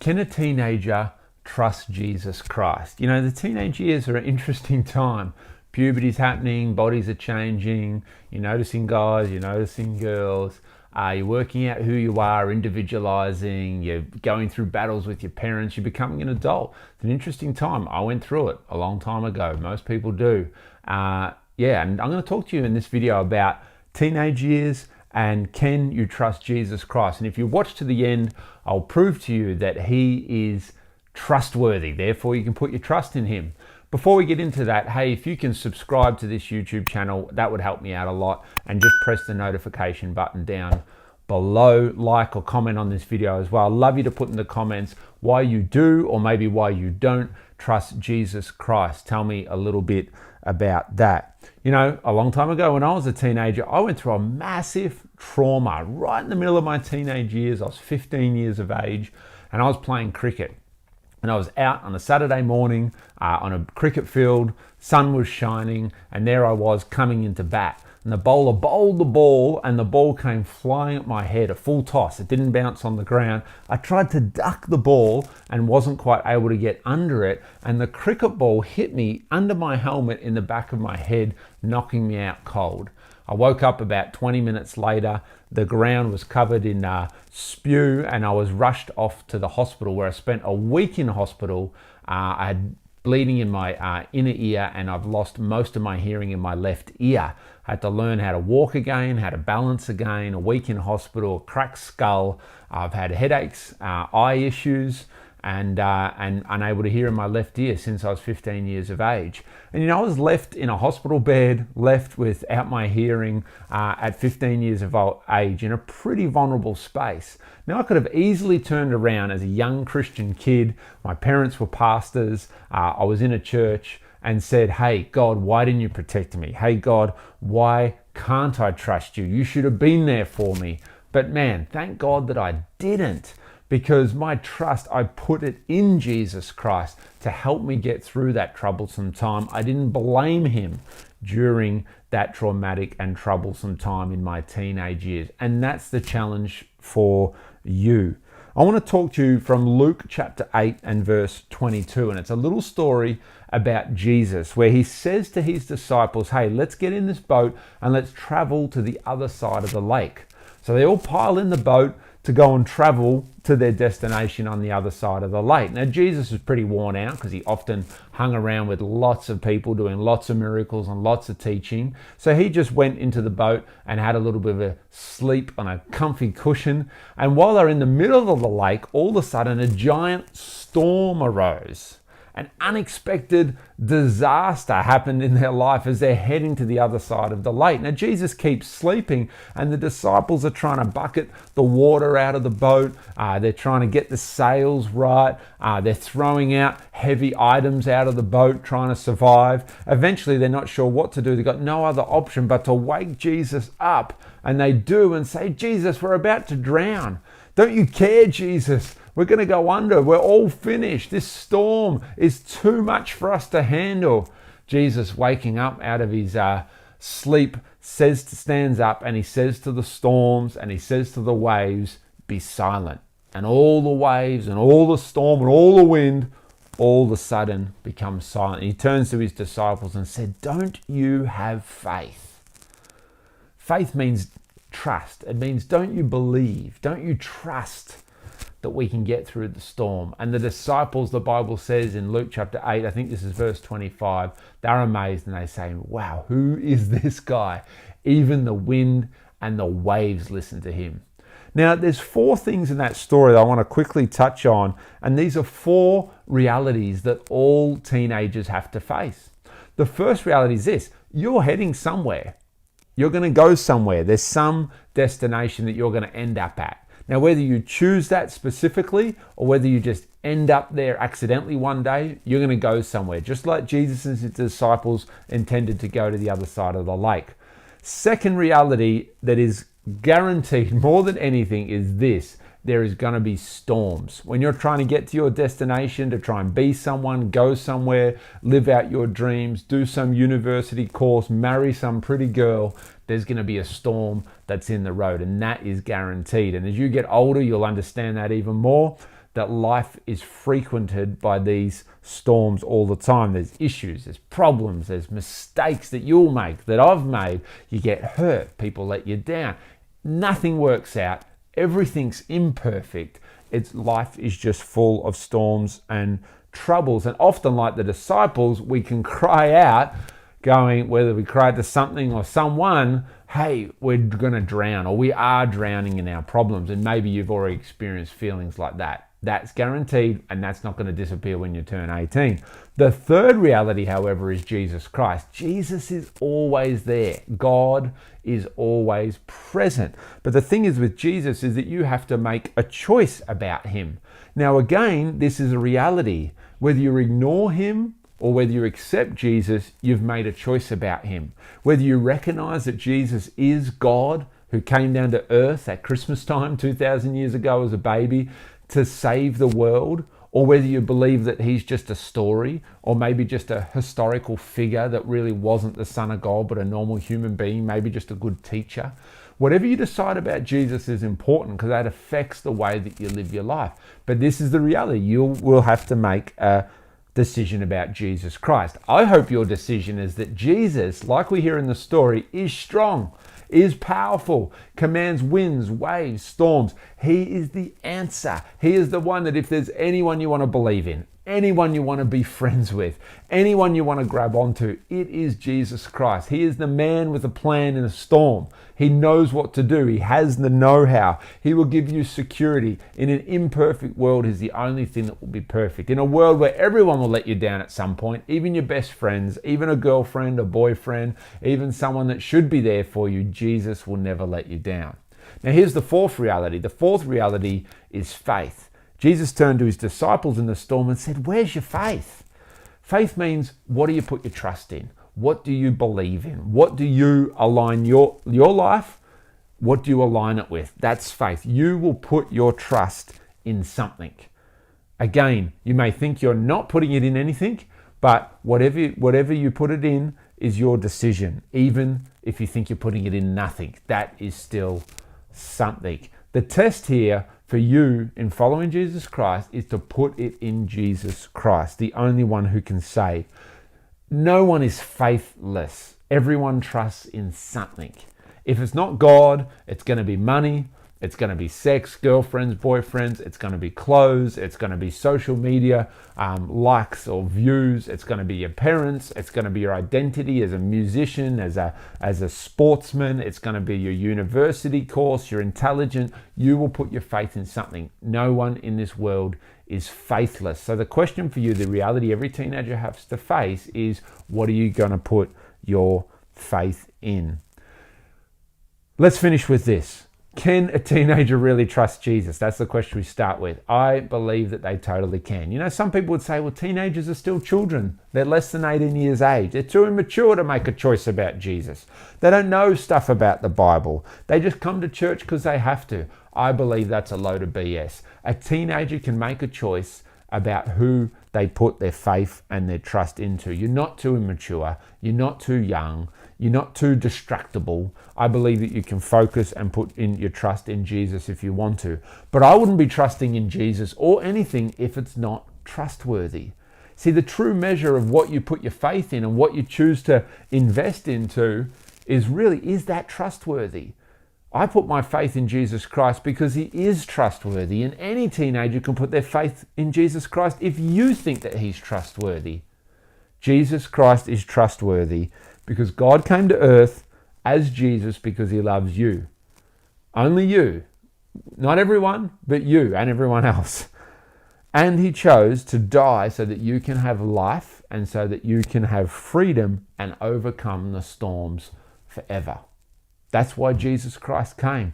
Can a teenager trust Jesus Christ? You know, the teenage years are an interesting time. Puberty's happening, bodies are changing, you're noticing guys, you're noticing girls, you're working out who you are, individualizing, you're going through battles with your parents, you're becoming an adult. It's an interesting time. I went through it a long time ago. Most people do. And I'm going to talk to you in this video about teenage years and can you trust Jesus Christ? And if you watch to the end, I'll prove to you that he is trustworthy. Therefore, you can put your trust in him. Before we get into that, hey, if you can subscribe to this YouTube channel, that would help me out a lot. And just press the notification button down below, like or comment on this video as well. I'd love you to put in the comments why you do or maybe why you don't trust Jesus Christ. Tell me a little bit about that. You know, a long time ago when I was a teenager, I went through a massive trauma right in the middle of my teenage years. I was 15 years of age and I was playing cricket. And I was out on a Saturday morning on a cricket field, sun was shining, and there I was coming into bat. And the bowler bowled the ball and the ball came flying at my head, a full toss. It didn't bounce on the ground. I tried to duck the ball and wasn't quite able to get under it. And the cricket ball hit me under my helmet in the back of my head, knocking me out cold. I woke up about 20 minutes later. The ground was covered in spew and I was rushed off to the hospital where I spent a week in hospital. I had bleeding in my inner ear and I've lost most of my hearing in my left ear. I had to learn how to walk again, how to balance again, a week in hospital, a cracked skull. I've had headaches, eye issues, and unable to hear in my left ear since I was 15 years of age. And you know, I was left in a hospital bed, left without my hearing at 15 years of age in a pretty vulnerable space. Now, I could have easily turned around as a young Christian kid. My parents were pastors. I was in a church and said, hey, God, why didn't you protect me? Hey, God, why can't I trust you? You should have been there for me. But man, thank God that I didn't. Because my trust, I put it in Jesus Christ to help me get through that troublesome time. I didn't blame him during that traumatic and troublesome time in my teenage years. And that's the challenge for you. I want to talk to you from Luke chapter 8 and verse 22. And it's a little story about Jesus where he says to his disciples, hey, let's get in this boat and let's travel to the other side of the lake. So they all pile in the boat to go and travel to their destination on the other side of the lake. Now, Jesus was pretty worn out because he often hung around with lots of people doing lots of miracles and lots of teaching. So he just went into the boat and had a little bit of a sleep on a comfy cushion. And while they're in the middle of the lake, all of a sudden a giant storm arose. An unexpected disaster happened in their life as they're heading to the other side of the lake. Now, Jesus keeps sleeping and the disciples are trying to bucket the water out of the boat. They're trying to get the sails right. They're throwing out heavy items out of the boat, trying to survive. Eventually, they're not sure what to do. They've got no other option but to wake Jesus up. And they do and say, Jesus, we're about to drown. Don't you care, Jesus? We're going to go under. We're all finished. This storm is too much for us to handle. Jesus, waking up out of his sleep, stands up and he says to the storms and he says to the waves, be silent. And all the waves and all the storm and all the wind all of a sudden become silent. He turns to his disciples and said, don't you have faith? Faith means trust. It means don't you believe? Don't you trust that we can get through the storm? And the disciples, the Bible says in Luke chapter 8, I think this is verse 25, they're amazed and they say, wow, who is this guy? Even the wind and the waves listen to him. Now, there's four things in that story that I want to quickly touch on. And these are four realities that all teenagers have to face. The first reality is this: you're heading somewhere. You're going to go somewhere. There's some destination that you're going to end up at. Now, whether you choose that specifically or whether you just end up there accidentally one day, you're going to go somewhere, just like Jesus and his disciples intended to go to the other side of the lake. Second reality that is guaranteed more than anything is this: there is going to be storms. When you're trying to get to your destination, to try and be someone, go somewhere, live out your dreams, do some university course, marry some pretty girl, there's going to be a storm that's in the road, and that is guaranteed. And as you get older, you'll understand that even more. that life is frequented by these storms all the time. There's issues, there's problems, there's mistakes that you'll make, that I've made. You get hurt, people let you down. Nothing works out. Everything's imperfect. Life is just full of storms and troubles. And often, like the disciples, we can cry out, going, whether we cry to something or someone, hey, we're going to drown, or we are drowning in our problems. And maybe you've already experienced feelings like that. That's guaranteed, and that's not going to disappear when you turn 18. The third reality, however, is Jesus Christ. Jesus is always there. God is always present. But the thing is with Jesus is that you have to make a choice about him. Now, again, this is a reality. Whether you ignore him or whether you accept Jesus, you've made a choice about him. Whether you recognize that Jesus is God who came down to earth at Christmas time 2,000 years ago as a baby to save the world, or whether you believe that he's just a story or maybe just a historical figure that really wasn't the Son of God but a normal human being, maybe just a good teacher. Whatever you decide about Jesus is important because that affects the way that you live your life. But this is the reality. You will have to make a decision about Jesus Christ. I hope your decision is that Jesus, like we hear in the story, is strong, is powerful, commands winds, waves, storms. He is the answer. He is the one that if there's anyone you want to believe in, anyone you want to be friends with, anyone you want to grab onto, it is Jesus Christ. He is the man with a plan in a storm. He knows what to do. He has the know-how. He will give you security. In an imperfect world, he's the only thing that will be perfect. In a world where everyone will let you down at some point, even your best friends, even a girlfriend, a boyfriend, even someone that should be there for you, Jesus will never let you down. Now, here's the fourth reality. The fourth reality is faith. Jesus turned to his disciples in the storm and said, "Where's your faith?" Faith means, what do you put your trust in? What do you believe in? What do you align your life? What do you align it with? That's faith. You will put your trust in something. Again, you may think you're not putting it in anything, but whatever you put it in is your decision. Even if you think you're putting it in nothing, that is still something. The test here for you in following Jesus Christ is to put it in Jesus Christ, the only one who can save. No one is faithless. Everyone trusts in something. If it's not God, it's going to be money, it's going to be sex, girlfriends, boyfriends, it's going to be clothes, it's going to be social media, likes or views, it's going to be your parents, it's going to be your identity as a musician, as a sportsman, it's going to be your university course, you're intelligent, you will put your faith in something. No one in this world is faithless. So the question for you, the reality every teenager has to face is, what are you going to put your faith in? Let's finish with this. Can a teenager really trust Jesus? That's the question we start with. I believe that they totally can. You know, some people would say, well, teenagers are still children. They're less than 18 years age. They're too immature to make a choice about Jesus. They don't know stuff about the Bible. They just come to church because they have to. I believe that's a load of BS. A teenager can make a choice about who they put their faith and their trust into. You're not too immature. You're not too young. You're not too distractible. I believe that you can focus and put in your trust in Jesus if you want to. But I wouldn't be trusting in Jesus or anything if it's not trustworthy. See, the true measure of what you put your faith in and what you choose to invest into is that trustworthy? I put my faith in Jesus Christ because he is trustworthy, and any teenager can put their faith in Jesus Christ if you think that he's trustworthy. Jesus Christ is trustworthy because God came to earth as Jesus because he loves you. Only you. Not everyone, but you and everyone else. And he chose to die so that you can have life and so that you can have freedom and overcome the storms forever. That's why Jesus Christ came.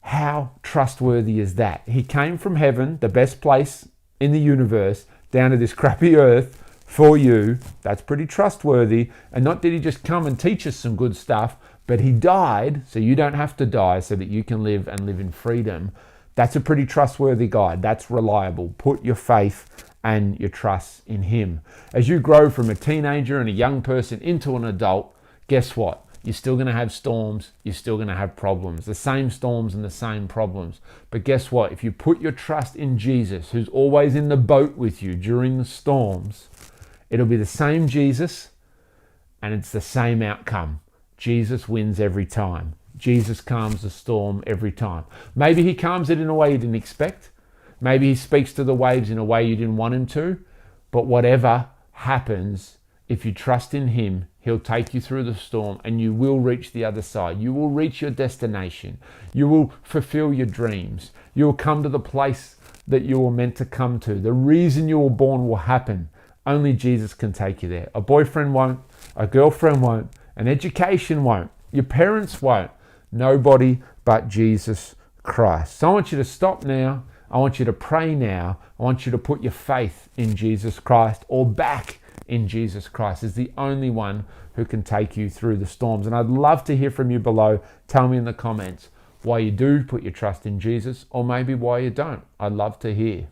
How trustworthy is that? He came from heaven, the best place in the universe, down to this crappy earth for you. That's pretty trustworthy. And not did he just come and teach us some good stuff, but he died so you don't have to die, so that you can live and live in freedom. That's a pretty trustworthy guide. That's reliable. Put your faith and your trust in him. As you grow from a teenager and a young person into an adult, guess what? You're still going to have storms. You're still going to have problems. The same storms and the same problems. But guess what? If you put your trust in Jesus, who's always in the boat with you during the storms, it'll be the same Jesus and it's the same outcome. Jesus wins every time. Jesus calms the storm every time. Maybe he calms it in a way you didn't expect. Maybe he speaks to the waves in a way you didn't want him to. But whatever happens, if you trust in him, he'll take you through the storm and you will reach the other side. You will reach your destination. You will fulfill your dreams. You will come to the place that you were meant to come to. The reason you were born will happen. Only Jesus can take you there. A boyfriend won't. A girlfriend won't. An education won't. Your parents won't. Nobody but Jesus Christ. So I want you to stop now. I want you to pray now. I want you to put your faith in Jesus Christ, or back in Jesus Christ, as the only one who can take you through the storms. And I'd love to hear from you below. Tell me in the comments why you do put your trust in Jesus, or maybe why you don't. I'd love to hear.